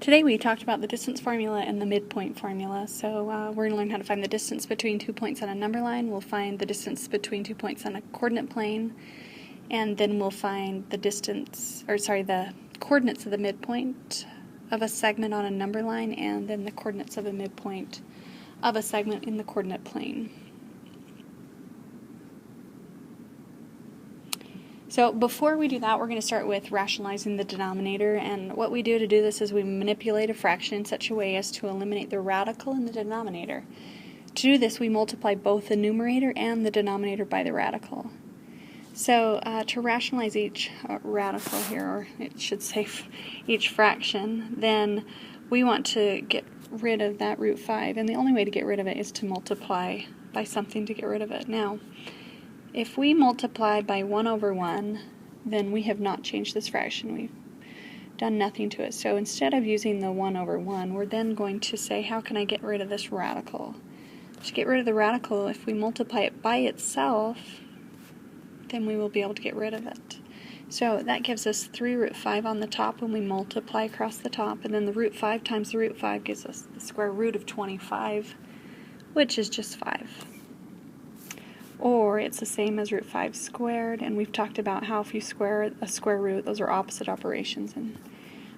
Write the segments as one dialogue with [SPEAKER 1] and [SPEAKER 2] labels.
[SPEAKER 1] Today we talked about the distance formula and the midpoint formula. So we're going to learn how to find the distance between 2 points on a number line. We'll find the distance between 2 points on a coordinate plane, and then we'll find the the coordinates of the midpoint of a segment on a number line, and then the coordinates of a midpoint of a segment in the coordinate plane. So before we do that, we're going to start with rationalizing the denominator, and what we do to do this is we manipulate a fraction in such a way as to eliminate the radical in the denominator. To do this, we multiply both the numerator and the denominator by the radical. So to rationalize each radical here, or it should say each fraction, then we want to get rid of that root 5, and the only way to get rid of it is to multiply by something to get rid of it. Now, if we multiply by 1 over 1, then we have not changed this fraction. We've done nothing to it. So instead of using the 1 over 1, we're then going to say, how can I get rid of this radical? To get rid of the radical, if we multiply it by itself, then we will be able to get rid of it. So that gives us 3 root 5 on the top when we multiply across the top, and then the root 5 times the root 5 gives us the square root of 25, which is just 5. Or it's the same as root 5 squared, and we've talked about how if you square a square root, those are opposite operations, and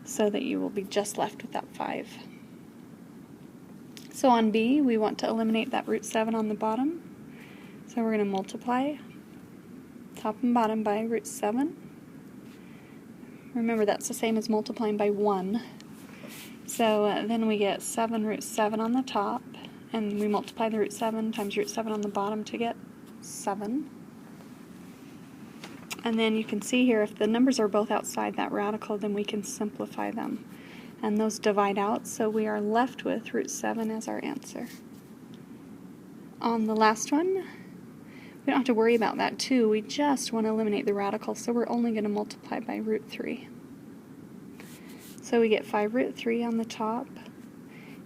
[SPEAKER 1] so that you will be just left with that 5. So on B, we want to eliminate that root 7 on the bottom, so we're going to multiply top and bottom by root 7. Remember, that's the same as multiplying by 1. So then we get 7 root 7 on the top, and we multiply the root 7 times root 7 on the bottom to get 7. And then you can see here, if the numbers are both outside that radical, then we can simplify them. And those divide out, so we are left with root 7 as our answer. On the last one, we don't have to worry about that too. We just want to eliminate the radical, so we're only going to multiply by root 3. So we get 5 root 3 on the top,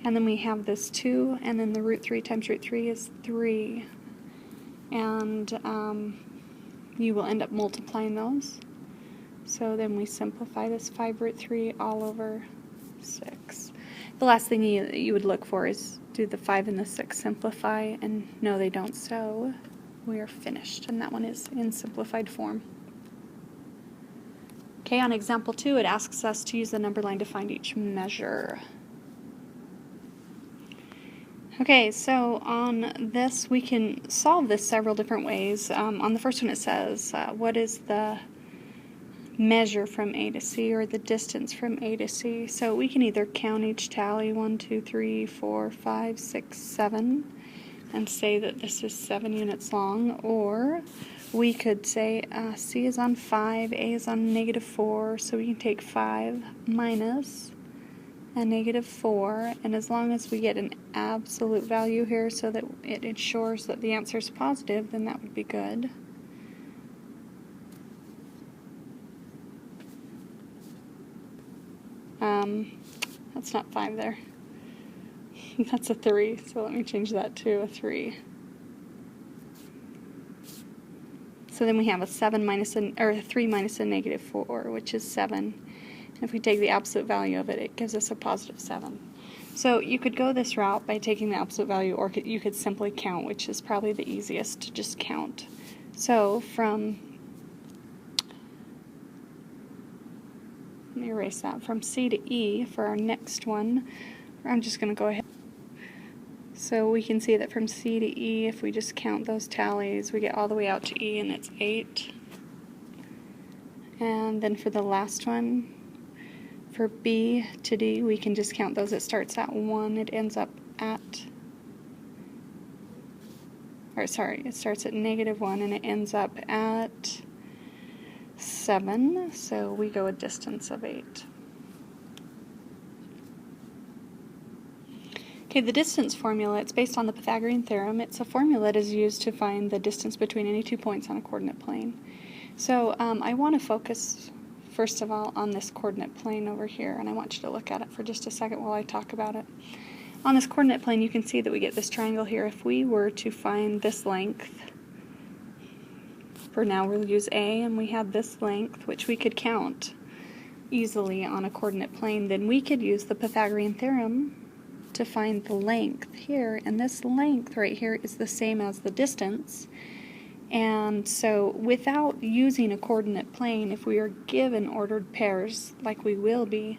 [SPEAKER 1] and then we have this 2, and then the root 3 times root 3 is 3. And you will end up multiplying those. So then we simplify this 5 root 3 all over 6. The last thing you would look for is, do the 5 and the 6 simplify? And no, they don't, so we are finished. And that one is in simplified form. Okay, on example 2, it asks us to use the number line to find each measure. Okay, so on this, we can solve this several different ways. On the first one it says, what is the measure from A to C, or the distance from A to C? So we can either count each tally, 1, 2, 3, 4, 5, 6, 7, and say that this is 7 units long, or we could say C is on 5, A is on -4, so we can take 5 minus a -4, and as long as we get an absolute value here so that it ensures that the answer is positive, then that would be good. That's not 5 there. That's a 3, so let me change that to a 3. So then we have a 3 minus a -4, which is 7. If we take the absolute value of it, it gives us a positive 7. So you could go this route by taking the absolute value, or you could simply count, which is probably the easiest, to just count. So let me erase that, from C to E for our next one, I'm just going to go ahead. So we can see that from C to E, if we just count those tallies, we get all the way out to E, and it's 8. And then for the last one, for B to D, we can just count those. It starts at 1, it ends up at, it starts at -1 and it ends up at 7, so we go a distance of 8. Okay, the distance formula, it's based on the Pythagorean theorem. It's a formula that is used to find the distance between any 2 points on a coordinate plane. So I want to focus first of all on this coordinate plane over here, and I want you to look at it for just a second while I talk about it. On this coordinate plane, you can see that we get this triangle here. If we were to find this length, for now we'll use A, and we have this length, which we could count. easily on a coordinate plane, then we could use the Pythagorean theorem to find the length here, and this length right here is the same as the distance. And so without using a coordinate plane, if we are given ordered pairs like we will be,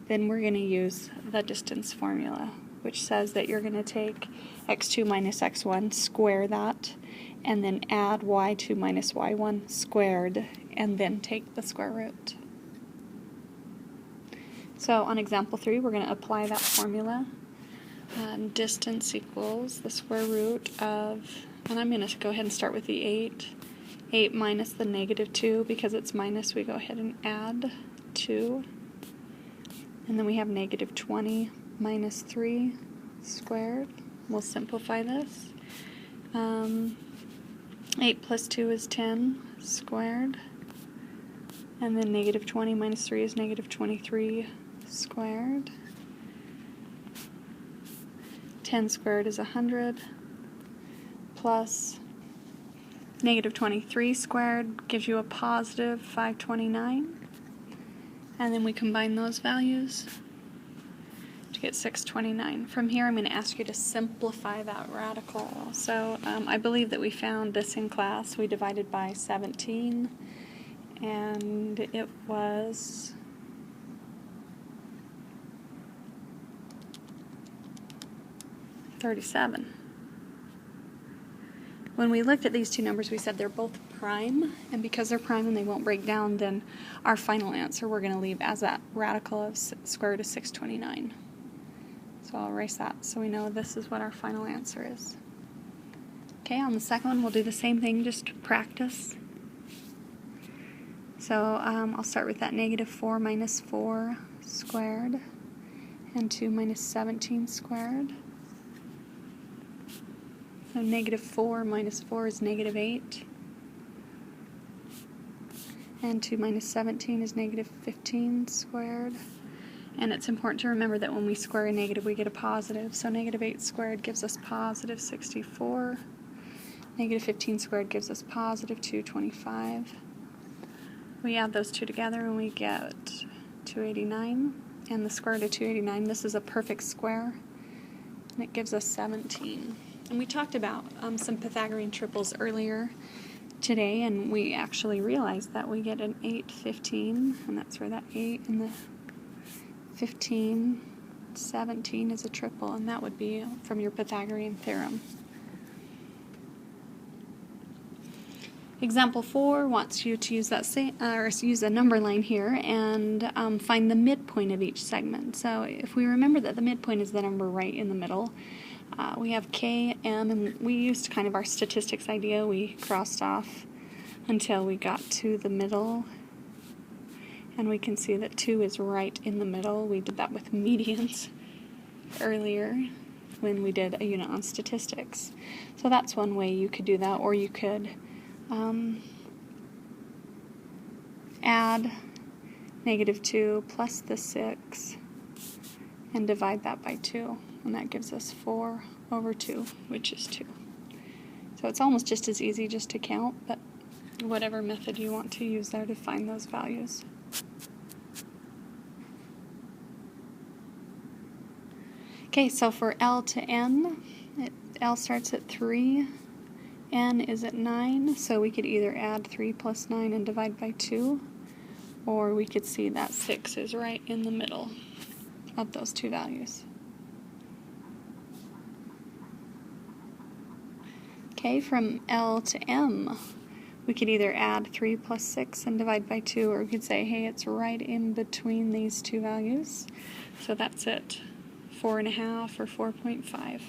[SPEAKER 1] then we're going to use the distance formula, which says that you're going to take x2 minus x1, square that, and then add y2 minus y1 squared, and then take the square root. So on example 3, we're going to apply that formula. Distance equals the square root of, and I'm going to go ahead and start with the 8. 8 minus the negative 2, because it's minus, we go ahead and add 2. And then we have negative 20 minus 3 squared. We'll simplify this. 8 plus 2 is 10 squared. And then negative 20 minus 3 is negative 23 squared. 10 squared is 100, plus negative 23 squared gives you a positive 529. And then we combine those values to get 629. From here, I'm going to ask you to simplify that radical. So I believe that we found this in class. We divided by 17, and it was 37. When we looked at these two numbers, we said they're both prime, and because they're prime and they won't break down, then our final answer we're going to leave as that radical of square root of 629. So I'll erase that so we know this is what our final answer is. Okay, on the second one we'll do the same thing, just practice. So I'll start with that negative 4 minus 4 squared and 2 minus 17 squared. So negative 4 minus 4 is negative 8. And 2 minus 17 is negative 15 squared. And it's important to remember that when we square a negative, we get a positive. So negative 8 squared gives us positive 64. Negative 15 squared gives us positive 225. We add those two together and we get 289. And the square root of 289, this is a perfect square. And it gives us 17. And we talked about some Pythagorean triples earlier today, and we actually realized that we get an 8, 15, and that's where that 8 and the 15, 17 is a triple, and that would be from your Pythagorean theorem. Example 4 wants you to use that use a number line here and find the midpoint of each segment. So if we remember that the midpoint is the number right in the middle, we have K, M, and we used kind of our statistics idea. We crossed off until we got to the middle, and we can see that 2 is right in the middle. We did that with medians earlier when we did a unit on statistics. So that's one way you could do that, or you could add negative 2 plus the 6 and divide that by 2. And that gives us 4 over 2, which is 2. So it's almost just as easy just to count, but whatever method you want to use there to find those values. Okay, so for L to N, L starts at 3, N is at 9, so we could either add 3 plus 9 and divide by 2, or we could see that 6 is right in the middle of those two values. Okay, from L to M, we could either add 3 plus 6 and divide by 2, or we could say, hey, it's right in between these two values. So that's it, 4.5 or 4.5.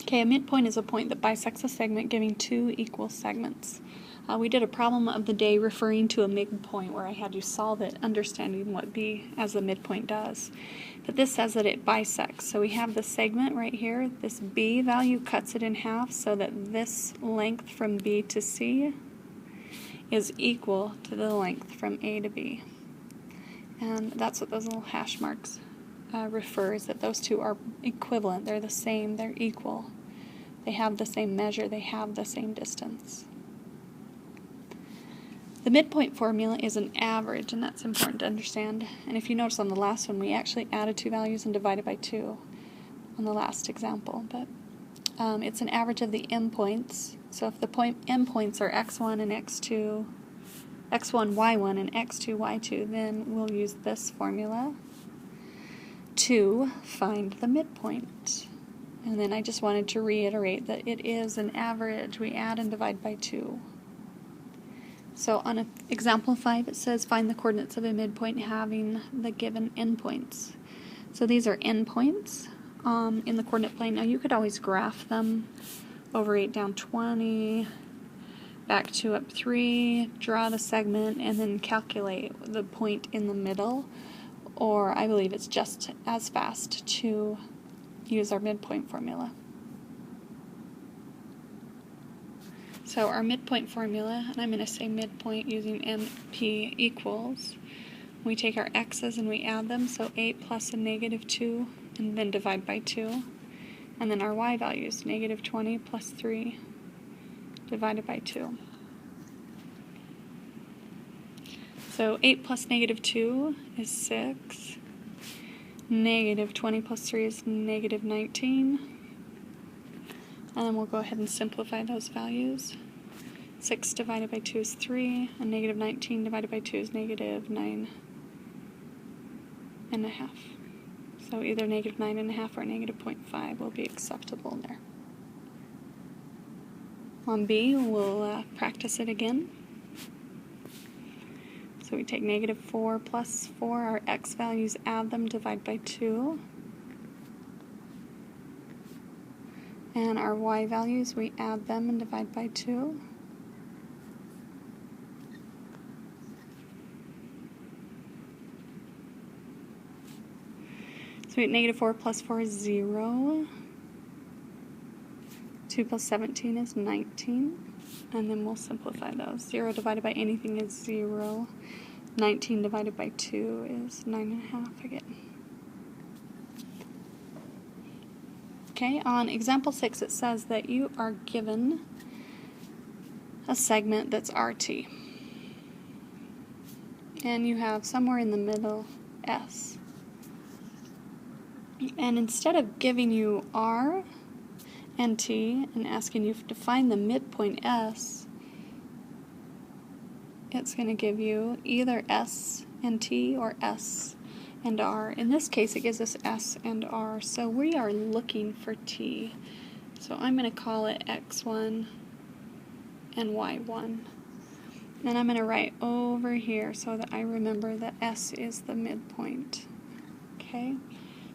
[SPEAKER 1] Okay, a midpoint is a point that bisects a segment giving two equal segments. We did a problem of the day referring to a midpoint where I had you solve it, understanding what B as the midpoint does. But this says that it bisects. So we have the segment right here. This B value cuts it in half so that this length from B to C is equal to the length from A to B. And that's what those little hash marks refer, is that those two are equivalent. They're the same. They're equal. They have the same measure. They have the same distance. The midpoint formula is an average, and that's important to understand. And if you notice on the last one, we actually added two values and divided by 2 on the last example. But it's an average of the endpoints. So if the endpoints are x1 and x2, x1, y1, and x2, y2, then we'll use this formula to find the midpoint. And then I just wanted to reiterate that it is an average. We add and divide by 2. So on example 5, it says find the coordinates of a midpoint having the given endpoints. So these are endpoints in the coordinate plane. Now you could always graph them over 8 down 20, back 2 up 3, draw the segment, and then calculate the point in the middle. Or I believe it's just as fast to use our midpoint formula. So our midpoint formula, and I'm going to say midpoint using MP equals, we take our x's and we add them, so 8 plus a negative 2, and then divide by 2. And then our y values, negative 20 plus 3, divided by 2. So 8 plus negative 2 is 6. Negative 20 plus 3 is negative 19. And then we'll go ahead and simplify those values. 6 divided by 2 is 3, and negative 19 divided by 2 is negative 9.5. So either negative 9.5 or negative 0.5 will be acceptable there. On B, we'll practice it again. So we take negative 4 plus 4, our x values, add them, divide by 2. And our y values, we add them and divide by 2. So we get negative 4 plus 4 is 0. 2 plus 17 is 19. And then we'll simplify those. 0 divided by anything is 0. 19 divided by 2 is 9.5 again. Okay, on example 6 it says that you are given a segment that's RT. And you have somewhere in the middle S. And instead of giving you R and T and asking you to find the midpoint S, it's going to give you either S and T or S and R. In this case, it gives us S and R, so we are looking for T. So I'm going to call it X1 and Y1. And I'm going to write over here so that I remember that S is the midpoint. Okay?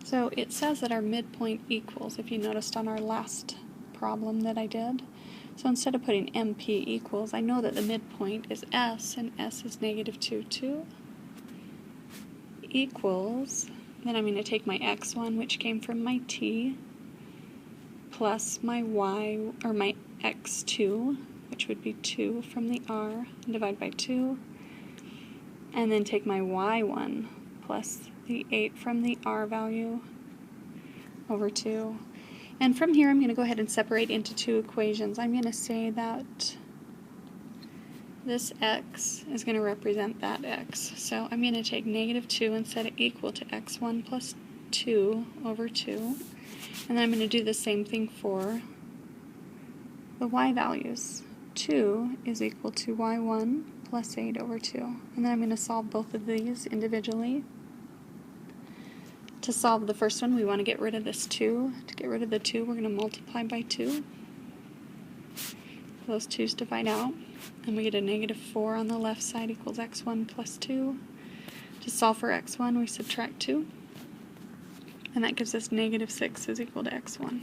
[SPEAKER 1] So it says that our midpoint equals, if you noticed on our last problem that I did. So instead of putting MP equals, I know that the midpoint is S, and S is negative 2, 2. Equals, then I'm going to take my X1, which came from my T, plus my Y, or my X2, which would be 2 from the R, and divide by 2. And then take my Y1 plus the 8 from the R value over 2. And from here I'm going to go ahead and separate into two equations. I'm going to say that this x is going to represent that x. So I'm going to take negative 2 and set it equal to x1 plus 2 over 2. And then I'm going to do the same thing for the y values. 2 is equal to y1 plus 8 over 2. And then I'm going to solve both of these individually. To solve the first one, we want to get rid of this 2. To get rid of the 2, we're going to multiply by 2. Those 2's divide out, and we get a negative 4 on the left side equals x1 plus 2. To solve for x1, we subtract 2, and that gives us negative 6 is equal to x1.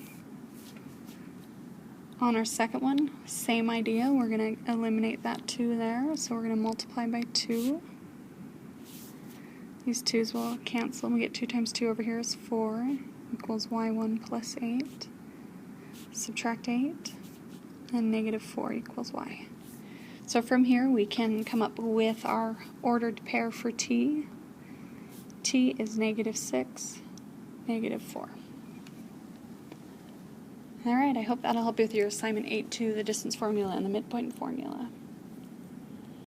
[SPEAKER 1] On our second one, same idea. We're going to eliminate that 2 there, so we're going to multiply by 2. These 2's will cancel, and we get 2 times 2 over here is 4, equals y1 plus 8. Subtract 8, and negative 4 equals y. So from here we can come up with our ordered pair for t. T is negative 6, negative 4. Alright, I hope that'll help you with your assignment 8-2, the distance formula and the midpoint formula.